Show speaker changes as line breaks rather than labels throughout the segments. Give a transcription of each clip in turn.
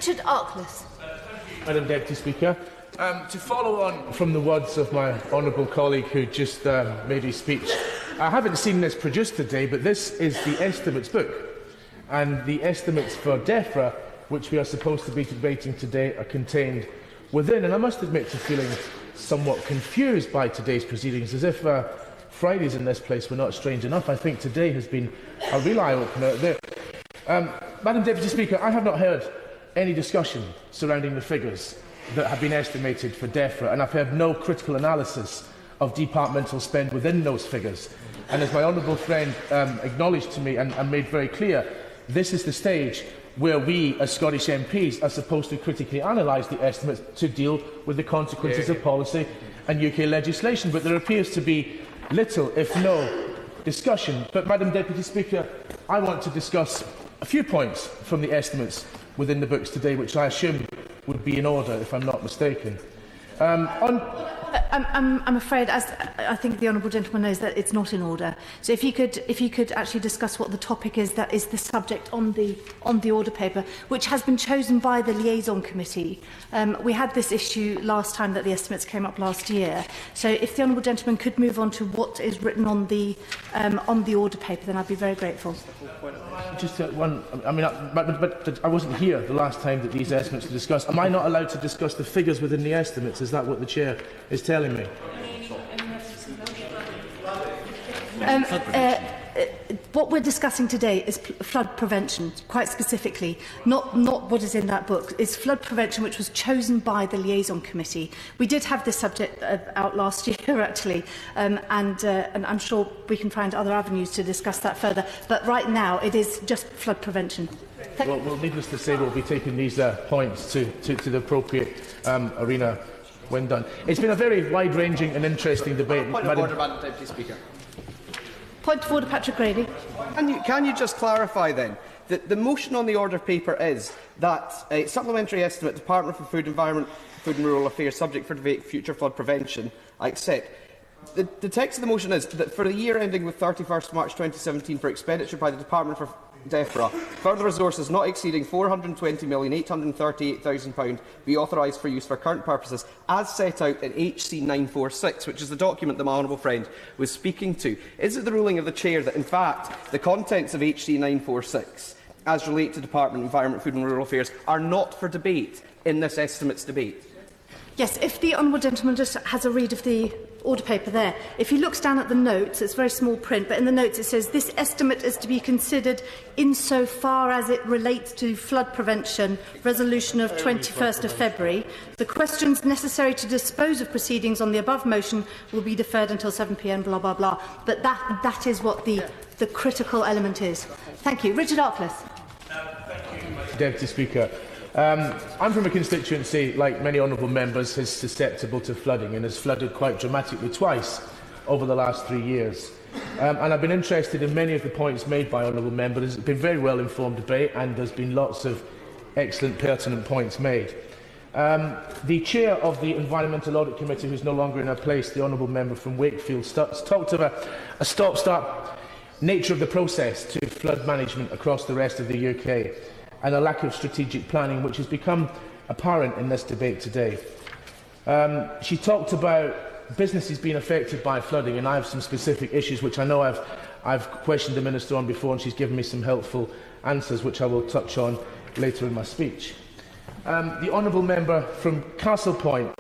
Richard Arkless.
Madam Deputy Speaker, to follow on from the words of my honourable colleague who just made his speech, I haven't seen this produced today, but this is the estimates book, and the estimates for DEFRA, which we are supposed to be debating today, are contained within. And I must admit to feeling somewhat confused by today's proceedings, as if Fridays in this place were not strange enough. I think today has been a real eye-opener. Madam Deputy Speaker, I have not heard any discussion surrounding the figures that have been estimated for DEFRA, and I've heard no critical analysis of departmental spend within those figures. And as my honourable friend acknowledged to me and made very clear, this is the stage where we, as Scottish MPs, are supposed to critically analyse the estimates to deal with the consequences of policy and UK legislation. But there appears to be little, if no, discussion. But, Madam Deputy Speaker, I want to discuss a few points from the estimates within the books today, which I assume would be in order, if I'm not mistaken.
I'm afraid, as I think the honourable gentleman knows, that it's not in order. So if you could actually discuss what the topic is that is the subject on the order paper, which has been chosen by the liaison committee. We had this issue last time that the estimates came up last year. So if the honourable gentleman could move on to what is written on the order paper, then I'd be very grateful.
Just one. I mean, but I wasn't here the last time that these estimates were discussed. Am I not allowed to discuss the figures within the estimates? Is that what the chair is telling me?
What we're discussing today is flood prevention, quite specifically, not what is in that book. It's flood prevention, which was chosen by the liaison committee. We did have this subject out last year, actually, and I'm sure we can find other avenues to discuss that further. But right now, it is just flood prevention.
Well, needless to say, we'll be taking these points to the appropriate arena when done. It's been a very wide-ranging and interesting debate.
Point of order, Madam Deputy Speaker.
Point of order, Patrick Grady.
Can you just clarify then that the motion on the order paper is that a supplementary estimate, Department for Food, Environment, Food and Rural Affairs, subject for debate, future flood prevention, I accept. The text of the motion is that for the year ending with 31st March 2017 for expenditure by the Department for DEFRA, further resources not exceeding £420,838,000 be authorised for use for current purposes as set out in HC 946, which is the document that my honourable friend was speaking to. Is it the ruling of the Chair that, in fact, the contents of HC 946, as relate to Department of Environment, Food and Rural Affairs, are not for debate in this estimates debate?
Yes, if the honourable gentleman just has a read of the order paper there. If he looks down at the notes, it's very small print, but in the notes it says this estimate is to be considered insofar as it relates to flood prevention, resolution of 21st of February. The questions necessary to dispose of proceedings on the above motion will be deferred until 7 p.m, blah, blah, blah. But that is what the critical element is. Thank you. Richard Arkless.
Thank you, Deputy Speaker. I'm from a constituency, like many honourable members, is susceptible to flooding and has flooded quite dramatically twice over the last 3 years. And I've been interested in many of the points made by honourable members. It's been a very well-informed debate and there's been lots of excellent, pertinent points made. The chair of the Environmental Audit Committee, who is no longer in her place, the honourable member from Wakefield, talked of a stop-start nature of the process to flood management across the rest of the UK, and a lack of strategic planning, which has become apparent in this debate today. She talked about businesses being affected by flooding, and I have some specific issues which I know I've questioned the Minister on before, and she's given me some helpful answers, which I will touch on later in my speech. The honourable member from Castlepoint,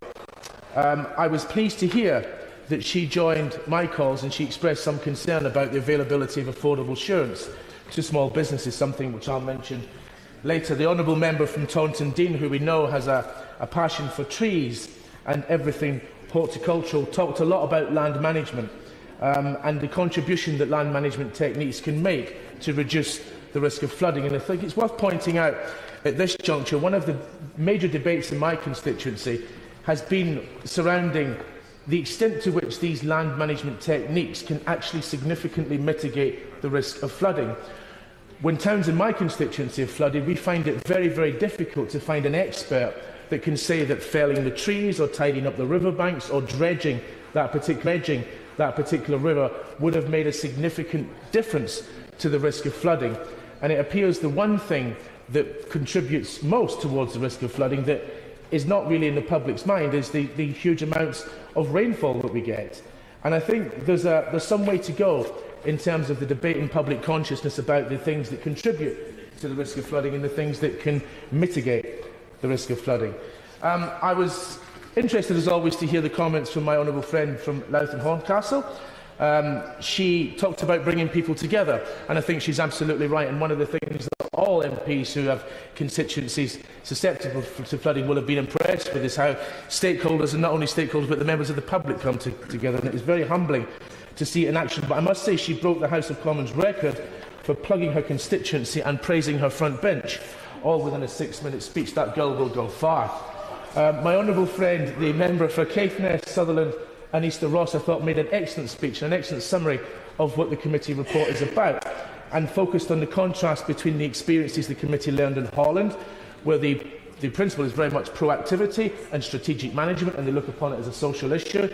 I was pleased to hear that she joined my calls and she expressed some concern about the availability of affordable insurance to small businesses, something which I'll mention later. The honourable member from Taunton Deane, who we know has a passion for trees and everything horticultural, talked a lot about land management and the contribution that land management techniques can make to reduce the risk of flooding. And I think it's worth pointing out at this juncture, one of the major debates in my constituency has been surrounding the extent to which these land management techniques can actually significantly mitigate the risk of flooding. When towns in my constituency have flooded, we find it very, very difficult to find an expert that can say that felling the trees or tidying up the riverbanks or dredging that particular river would have made a significant difference to the risk of flooding. And it appears the one thing that contributes most towards the risk of flooding that is not really in the public's mind is the huge amounts of rainfall that we get. And I think there's some way to go in terms of the debate in public consciousness about the things that contribute to the risk of flooding and the things that can mitigate the risk of flooding. I was interested, as always, to hear the comments from my honourable friend from Louth and Horncastle. She talked about bringing people together, and I think she's absolutely right. And one of the things that all MPs who have constituencies susceptible to flooding will have been impressed with is how stakeholders, and not only stakeholders but the members of the public, come together. And it is very humbling to see it in action. But I must say she broke the House of Commons record for plugging her constituency and praising her front bench, all within a 6-minute speech. That girl will go far. My honourable friend, the member for Caithness, Sutherland and Easter Ross, I thought made an excellent speech, an excellent summary of what the committee report is about, and focused on the contrast between the experiences the committee learned in Holland, where the principle is very much proactivity and strategic management, and they look upon it as a social issue,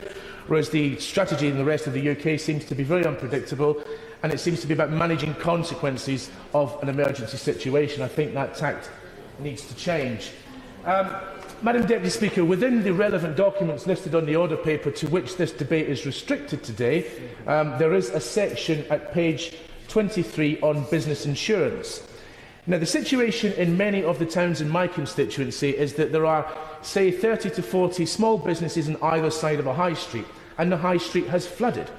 whereas the strategy in the rest of the UK seems to be very unpredictable, and it seems to be about managing consequences of an emergency situation. I think that tact needs to change. Madam Deputy Speaker, within the relevant documents listed on the order paper to which this debate is restricted today, there is a section at page 23 on business insurance. Now, the situation in many of the towns in my constituency is that there are, say, 30 to 40 small businesses on either side of a high street, and the high street has flooded.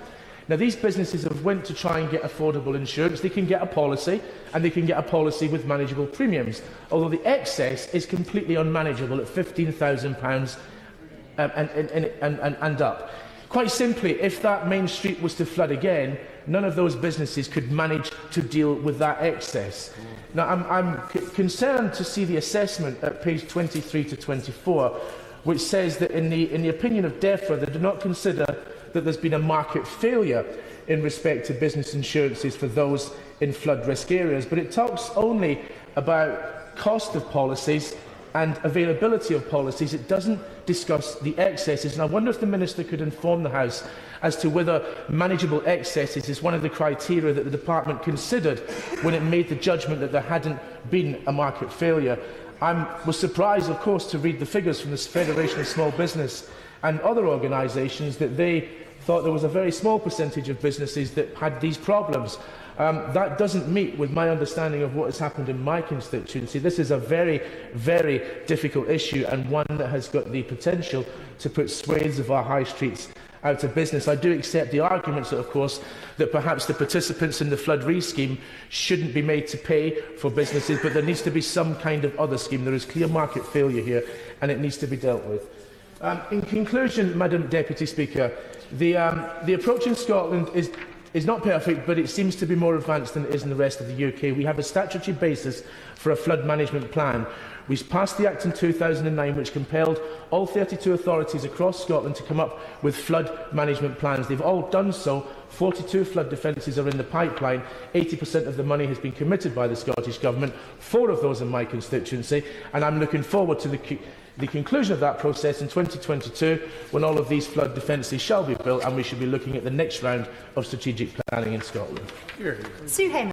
Now, these businesses have went to try and get affordable insurance. They can get a policy, and they can get a policy with manageable premiums, although the excess is completely unmanageable at £15,000 and up. Quite simply, if that main street was to flood again, none of those businesses could manage to deal with that excess. Now, I'm concerned to see the assessment at page 23 to 24, which says that in the opinion of DEFRA, they do not consider that there's been a market failure in respect to business insurances for those in flood risk areas, but it talks only about cost of policies and availability of policies. It doesn't discuss the excesses, and I wonder if the Minister could inform the House as to whether manageable excesses is one of the criteria that the Department considered when it made the judgment that there hadn't been a market failure. I was surprised, of course, to read the figures from the Federation of Small Business and other organisations that they thought there was a very small percentage of businesses that had these problems. That doesn't meet with my understanding of what has happened in my constituency. This is a very, very difficult issue, and one that has got the potential to put swathes of our high streets out of business. I do accept the arguments, of course, that perhaps the participants in the flood re-scheme shouldn't be made to pay for businesses, but there needs to be some kind of other scheme. There is clear market failure here, and it needs to be dealt with. In conclusion, Madam Deputy Speaker, the approach in Scotland is not perfect, but it seems to be more advanced than it is in the rest of the UK. We have a statutory basis for a flood management plan. We passed the Act in 2009, which compelled all 32 authorities across Scotland to come up with flood management plans. They've all done so. 42 flood defences are in the pipeline. 80% of the money has been committed by the Scottish Government, 4 of those in my constituency, and I'm looking forward to the conclusion of that process in 2022, when all of these flood defences shall be built, and we should be looking at the next round of strategic planning in Scotland.
Sue Hayman.